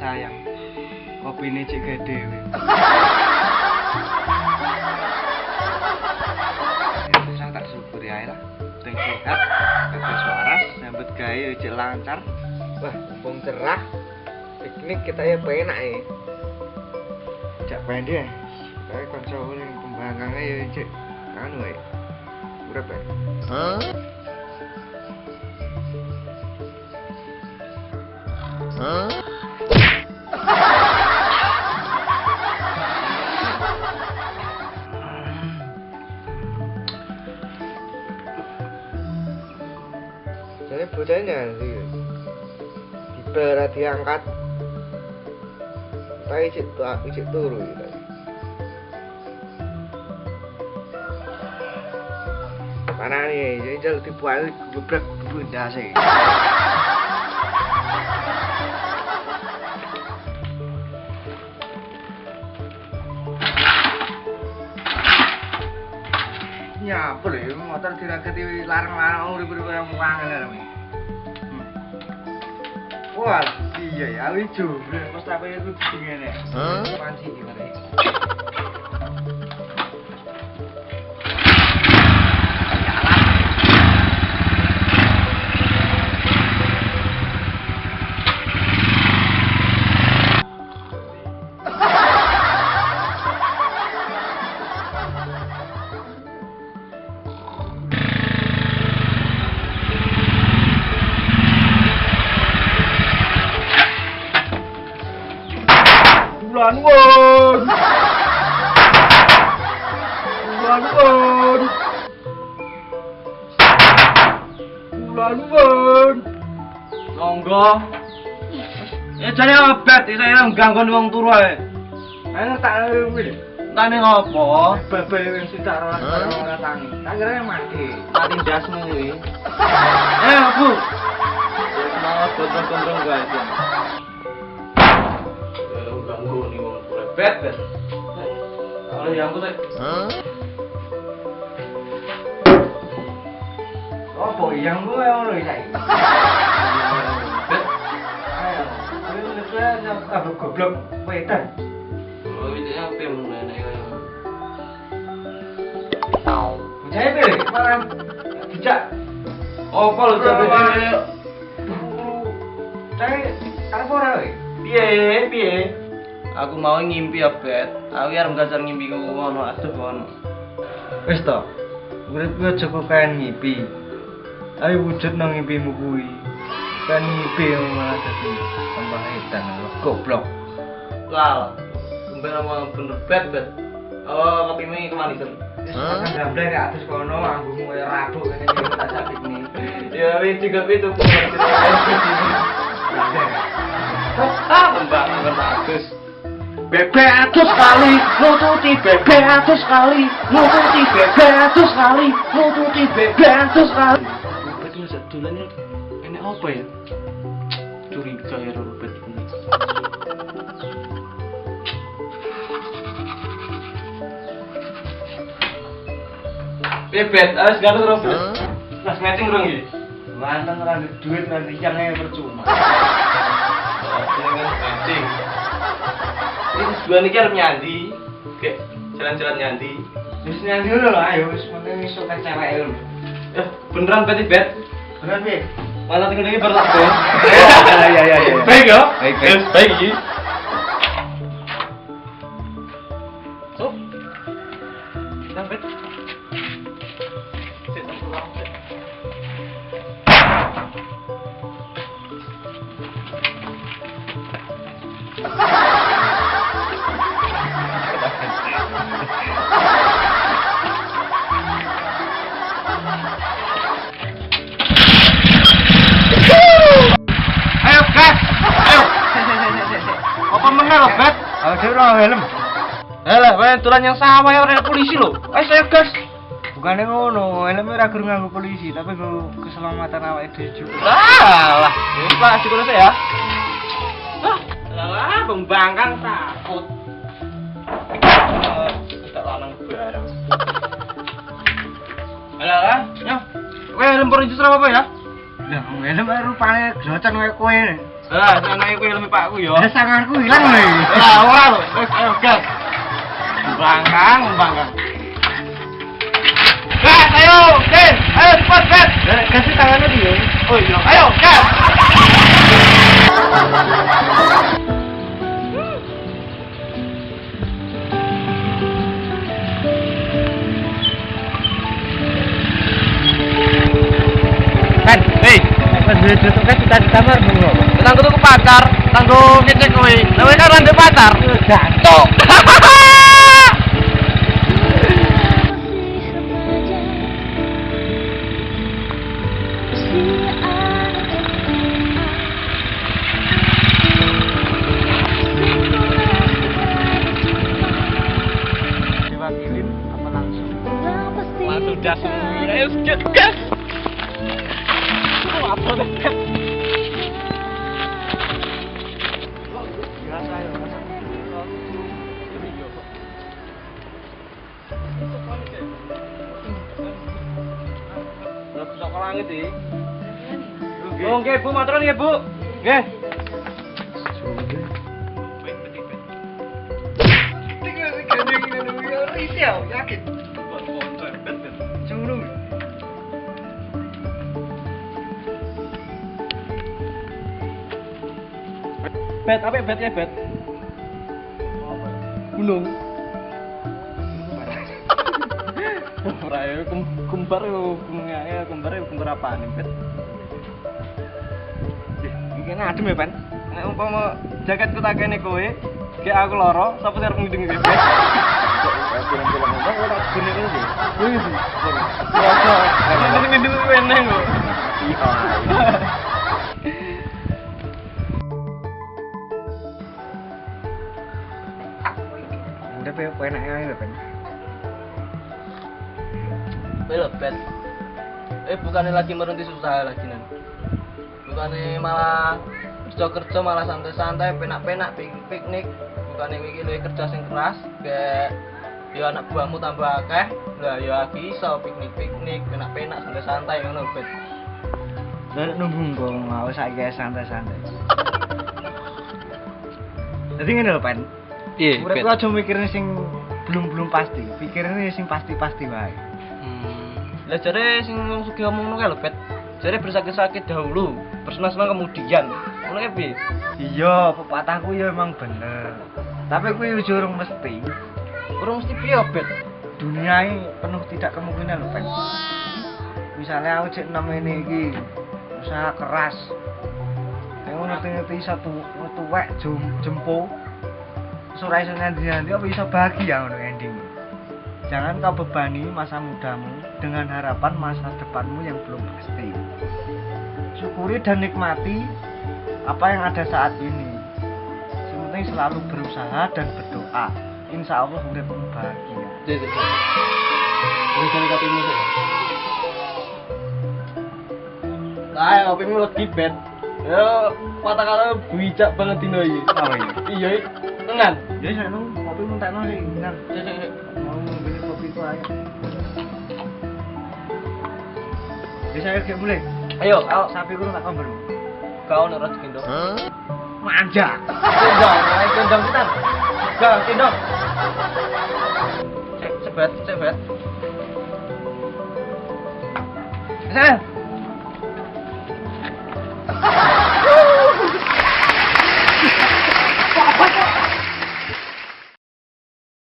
sayang. Kopine cek gede. Saya tak syukuri ae lah. Teng sehat, bebas waras, sambet gawe cek lancar. Wah, mumpung cerah. Piknik kita ya penak ya. Jak pendek. Kayak kanca ning pembangkange ya cek anu wae. Urip ya. Jadi bocahnya sih. Dibel diangkat. Tapi icik turu gitu. Karena nih, jadi jalan dibuat geblek bunda sih. Ya, boleh motor diraketi larang-larang urip-urip yang kangen lho. Wah, iya ya, lucu. Pas apa itu begini. Panci iki. Bulan Longgo. Ya jane abet iki saya ganggon wong turu ae. Ayo tak kuwi. Tane ngopo? Bae wis tak ora tangi. Tak kira mati. Tak tindasmu kuwi. Bu. Semangat gondrong-gondrong gawe. Ganggu nih wong bet. Kalau yang aku sih. Apa yang gue ngono iki? Ayo, aku goblok wedan. Oh, ini apa yang menene kaya. Bocah pilih, makan dijak. Apa lho sampe Cai, arep ora kowe? Piye? Aku mau ngimpi ya, Bet. Aku arep ngajar ngimpi ngono, aduh ngono. Wis to. Urip ku aja kok kaen ngimpi. Ayo wujud nang ngimpimu kuwi. Kan ngimpi malah dadi tambah edan goblok. Lah, bener ngomong bener Bet. Oh, kopimu kemanisan. Kan gamblek ya atus kono anggumu kaya rabuk ngene iki tak sakit nih. Ya wis juga itu. Mbak bagus. Bebek atus kali, nututi bebek atus kali, nututi bebek atus kali, nututi bebek atus kali. Rupet masa dolannya ini apa ya? Curiga ya Rupet ini. Bebek, harus ganteng Rupet. Mas matching dong ya? Ganteng rada duit nanti yang percuma. Matching. Ini sebuah ini harus nyandi, kayak jalan-jalan nyandi. Terus nyandi dulu lah, ayo, semuanya ini suka cewek dulu. Beneran berarti Bet? Beneran Bet? Malah tinggal lagi berlaku. Iya. Baik ya? Baik ini. So, dan Bet? Ayo gas, ayo. Apa meneh lho, Bet? Ada ora helm. Lah, tulan yang sawah ya ora polisi lho. Ayo gas. Bukannya ngono, helmnya ora guru nganggo polisi, tapi nggo keselamatan awake dhewe juga. Lah, Pak, dikurus ya. Lah, pembangkang takut. Tak lanang barang. Alah, ya. Kowe helm polisi apa ya? Lah, helm rupane grocan kowe. Lah, sanake kuwi lebih pakku yo. Ya sanganku hilang lho. Lah, ora lho. Wis ayo gas. Bangkang. Gas, ayo, gas. Ayo cepat, gas. Kasih tangannya dia. Oh iya, ayo, gas. Kan, Hei, pas dia tutup kan kita di kamar dulu. tanggo tuku pacar, tanggo ngecek kowe. Lah kowe kan ora ndek pacar. Gantuk. Diwakilin apa langsung? Langsung das. Ayo gas. Apa deh? Biasa ya, rasa. Lah bisa ke langit iki. Oh nggih Bu, matur nggih Bu. Nggih. Yakin. Sungguh. Bet, apa bet ya bet? Gunung. Ora ya kembar yo gunungnya kembar apa nih bet? Iki adem ya, Pan? Nek umpama jaketku tak kene kowe, gek aku loro, sapa sing arep ngideng bet? Film-film ngomong ora gene iki. Wis. Ya, sing ngideng kowe neng kok. Iya. Udah penak aja lho, Pan. Belok bet. Bukannya lagi merunti susah lagi nan. Bukannya malah kerja malah santai-santai, penak-penak piknik. Bukannya iki luwih kerja sing keras, kayak ya anak buahmu tambah akeh. Lah ya lagi iso piknik-piknik, penak-penak santai-santai ngono bet. Lah nunggu kok mau saiki santai-santai. Jadi ngene lho, Pan. Iya, Urip aja mikirin sing belum pasti, pikirnya sing pasti wae. Lah jare sing wong sugih omongno kae lho bet. Jare bersakit-sakit dahulu, bersenang-senang kemudian. Ngono kae piye? Iya, pepatahku ya emang bener. Tapi kuwi yo urung mesti. Kurang mesti piye bet? Dunia ini penuh tidak kemungkinan lho, Pan. Misalnya aku cek namanya iki usaha keras. Yang ngerti-ngerti satu tuwek jempo. Ora iso nanti apa bisa bahagia ngono ending. Jangan kau bebani masa mudamu dengan harapan masa depanmu yang belum pasti. Syukuri dan nikmati apa yang ada saat ini. Yang penting selalu berusaha dan berdoa. Insya Allah uripmu bahagia. Jadi. Wis kene kopimu sih. Lah, kopimu lagi bet. Yo, kata-kata bijak banget dino iki. Apa ini? Iya, tenan. Jadi saya nunggu kopi muntakno sih, kan. Mau beli kopi itu aja. Bisa kayak mulai. Ayo, Sapi kulo tak komber. kau nek ora gendong. Manja. Gendong, ayo gendong tenan. Gendong. Cek bet. Sana.